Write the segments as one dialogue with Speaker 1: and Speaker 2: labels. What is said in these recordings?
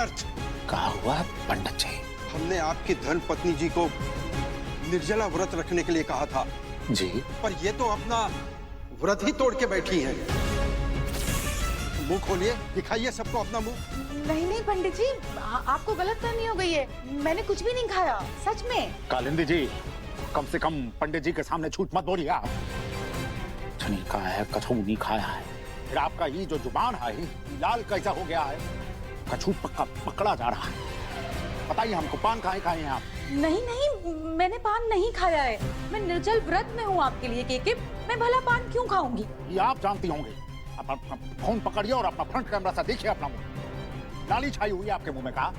Speaker 1: अनर्थ।
Speaker 2: कहा हुआ पंडित जी?
Speaker 1: हमने आपकी धर्म पत्नी जी को निर्जला व्रत रखने के लिए कहा था
Speaker 2: जी,
Speaker 1: पर ये तो अपना व्रत ही तोड़ के बैठी हैं। मुंह खोलिए, दिखाइए सबको अपना मुंह।
Speaker 3: नहीं नहीं पंडित जी, आपको गलतफहमी हो गई है, मैंने कुछ भी नहीं खाया, सच में।
Speaker 2: कालिंदी जी, कम से कम पंडित जी के सामने झूठ मत बोलिए आप। नहीं खाया है, कछू नहीं खाया है, फिर आपका ये जो जुबान है लाल कैसा हो गया है? कछू पकड़ा जा रहा है। बताइए हमको, पान खाए हैं आप?
Speaker 3: नहीं नहीं, मैंने पान नहीं खाया है, मैं निर्जल व्रत में हूँ आपके लिए केके, मैं भला पान क्यों खाऊंगी?
Speaker 2: ये आप जानती होंगे। आप अपना फोन पकड़िए और अपना फ्रंट कैमरा से देखिए अपना मुंह, लाली छाई हुई है आपके मुंह में। कहा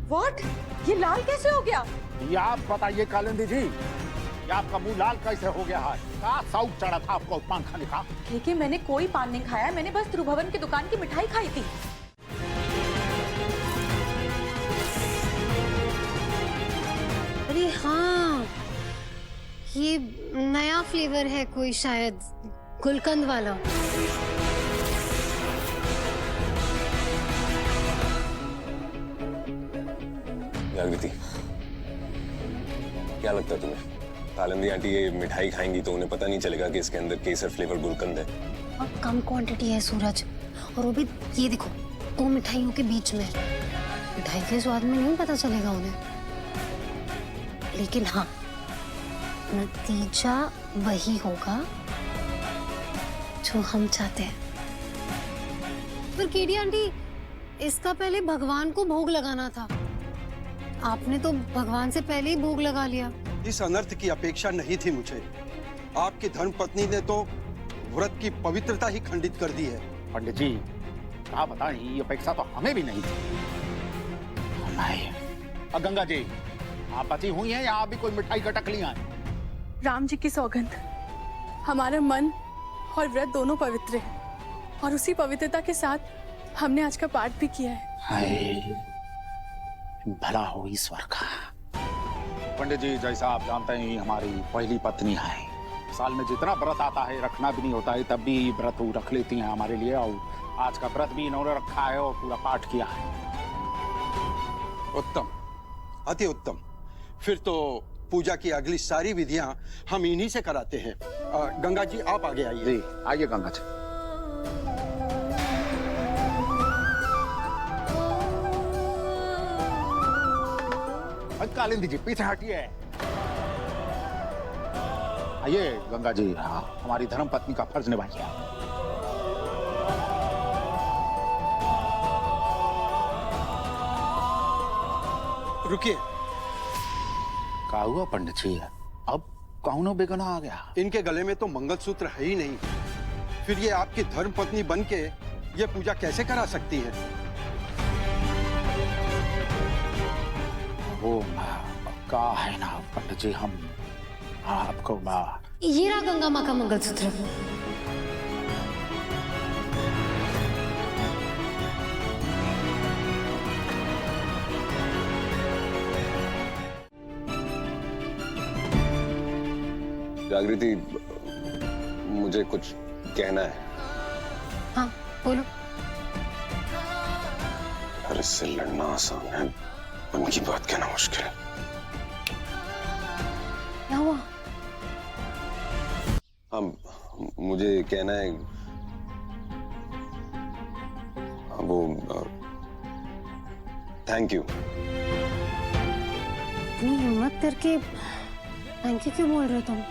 Speaker 3: व्हाट? ये लाल कैसे हो गया?
Speaker 2: ये आप बताइए कालिंदी जी, ये आपका मुंह लाल कैसे हो गया है? क्या शौक चढ़ा था आपको पान खाने का?
Speaker 3: केके, मैंने कोई पान नहीं खाया, मैंने बस त्रिभुवन की दुकान की मिठाई खाई थी।
Speaker 4: अरे हाँ, ये नया फ्लेवर है कोई, शायद गुलकंद वाला।
Speaker 5: जागृति, क्या लगता है तुम्हें, कालिंदी आंटी ये मिठाई खाएंगी तो उन्हें पता नहीं चलेगा कि इसके अंदर केसर फ्लेवर गुलकंद है?
Speaker 4: और कम क्वांटिटी है सूरज, और वो भी ये देखो 2 मिठाइयों के बीच में। मिठाई के स्वाद में नहीं पता चलेगा उन्हें, लेकिन हाँ नतीजा वही होगा जो हम चाहते हैं। पर केडी आंटी, इसका पहले भगवान को भोग लगाना था, आपने तो भगवान से पहले ही भोग लगा लिया।
Speaker 1: इस अनर्थ की अपेक्षा नहीं थी मुझे। आपकी धर्म पत्नी ने तो व्रत की पवित्रता ही खंडित कर दी है।
Speaker 2: पंडित जी, क्या बताएं, ये अपेक्षा तो हमें भी नहीं थी। नहीं। गंगा जी, आप बची हुई हैं या आप भी कोई मिठाई का टकलियां हैं?
Speaker 6: राम जी की सौगंध, हमारा मन और व्रत दोनों पवित्र है, और उसी पवित्रता के साथ हमने आज का पाठ भी किया है।
Speaker 2: हाय, भला हो ईश्वर का। पंडित जी, जैसा आप जानते हैं ये हमारी पहली पत्नी है। साल में जितना व्रत आता है रखना भी नहीं होता है, तब भी व्रत वो रख लेती हैं हमारे लिए, और आज का व्रत भी इन्होंने रखा है और पूरा पाठ किया है।
Speaker 1: उत्तम, अति उत्तम। फिर तो पूजा की अगली सारी विधियां हम इन्हीं से कराते हैं। गंगा जी, आप आगे आइए।
Speaker 2: जी, आइए गंगा जी। कालिंदी जी, पीछे हटिए। आइए गंगा जी, हाँ, हमारी धर्म पत्नी का फर्ज निभाइए।
Speaker 1: रुकिए।
Speaker 2: क्या हुआ पंडित जी, अब कौनो बेगुनाह आ गया?
Speaker 1: इनके गले में तो मंगलसूत्र है ही नहीं, फिर ये आपकी धर्म पत्नी बनके ये पूजा कैसे करा सकती है?
Speaker 2: वो का है ना पंडित जी, हम आपको
Speaker 4: ये रहा गंगा माँ का मंगलसूत्र।
Speaker 5: जागृति, मुझे कुछ कहना है।
Speaker 4: हाँ बोलो।
Speaker 5: अरे इससे लड़ना आसान है, उनकी बात कहना मुश्किल है।
Speaker 4: क्या हुआ?
Speaker 5: हाँ, मुझे कहना है, वो थैंक यू।
Speaker 4: इतनी हिम्मत करके थैंक यू क्यों बोल रहे हो तुम?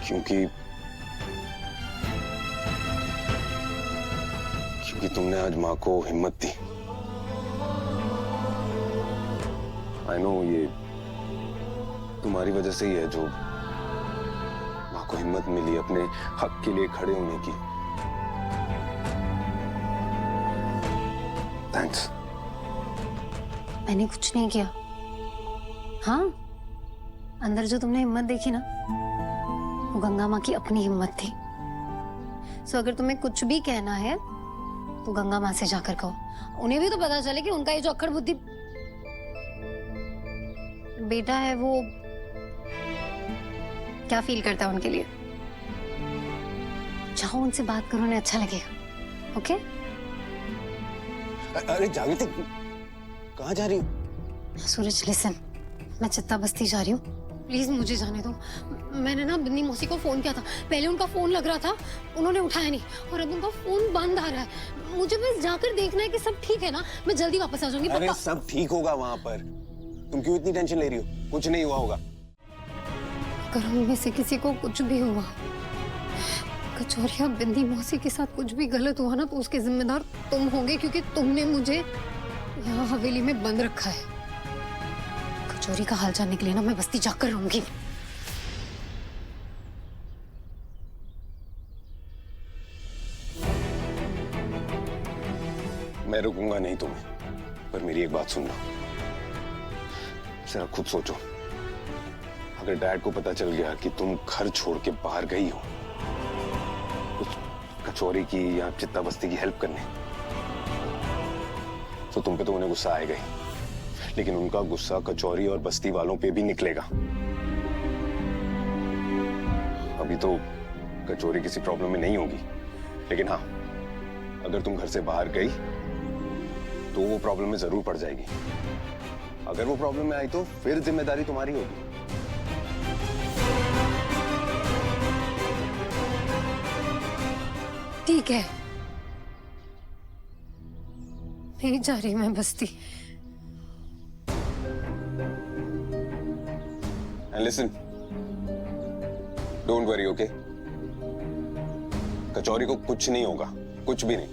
Speaker 5: क्योंकि तुमने आज माँ को हिम्मत दी। आई नो ये तुम्हारी वजह से ही है जो माँ को हिम्मत मिली अपने हक के लिए खड़े होने की। थैंक्स।
Speaker 4: मैंने कुछ नहीं किया। हाँ, अंदर जो तुमने हिम्मत देखी ना, वो गंगा माँ की अपनी हिम्मत थी। सो अगर तुम्हें कुछ भी कहना है तो गंगा माँ से जाकर कहो। उन्हें भी तो पता चले कि उनका ये जो अक्खड़ बुद्धि बेटा है वो क्या फील करता है उनके लिए। जाओ उनसे बात करो, उन्हें अच्छा लगेगा। ओके?
Speaker 5: अरे जागृति, कहाँ जा रही हो?
Speaker 4: सूरज लिसन, मैं चित्ता बस्ती जा रही हूँ, प्लीज मुझे जाने दो। मैंने ना बिन्नी मौसी को फोन किया था, पहले उनका फोन लग रहा था, उन्होंने उठाया नहीं, और अब उनका फोन बंद आ रहा है। मुझे बस जाकर देखना है कि सब ठीक है ना, मैं जल्दी वापस आ जाऊंगी।
Speaker 5: अरे सब ठीक होगा वहां पर, तुम क्यों इतनी टेंशन ले रही हो? कुछ नहीं हुआ होगा।
Speaker 4: अगर हम में से किसी को कुछ भी हुआ, कचौरिया बिंदी मौसी के साथ कुछ भी गलत हुआ ना, तो उसके जिम्मेदार तुम होगे, क्योंकि तुमने मुझे यहाँ हवेली में बंद रखा है। कचौरी का हाल जानने के लिए ना मैं बस्ती जाकर रहूंगी।
Speaker 5: मैं रुकूंगा नहीं तुम्हें, पर मेरी एक बात सुनना, जरा खुद सोचो, अगर डैड को पता चल गया कि तुम घर छोड़ के बाहर गई हो उस कचौरी की या चित्ता बस्ती की हेल्प करने, तो तुम पे तो उन्हें गुस्सा आएगा ही, लेकिन उनका गुस्सा कचौरी और बस्ती वालों पे भी निकलेगा। अभी तो कचौरी किसी प्रॉब्लम में नहीं होगी, लेकिन हाँ, अगर तुम घर से बाहर गई तो वो प्रॉब्लम में जरूर पड़ जाएगी। अगर वो प्रॉब्लम में आई तो फिर जिम्मेदारी तुम्हारी होगी।
Speaker 4: ठीक है, नहीं जा रही मैं बस्ती।
Speaker 5: And listen, don't worry, okay? कचौरी को कुछ नहीं होगा, कुछ भी नहीं।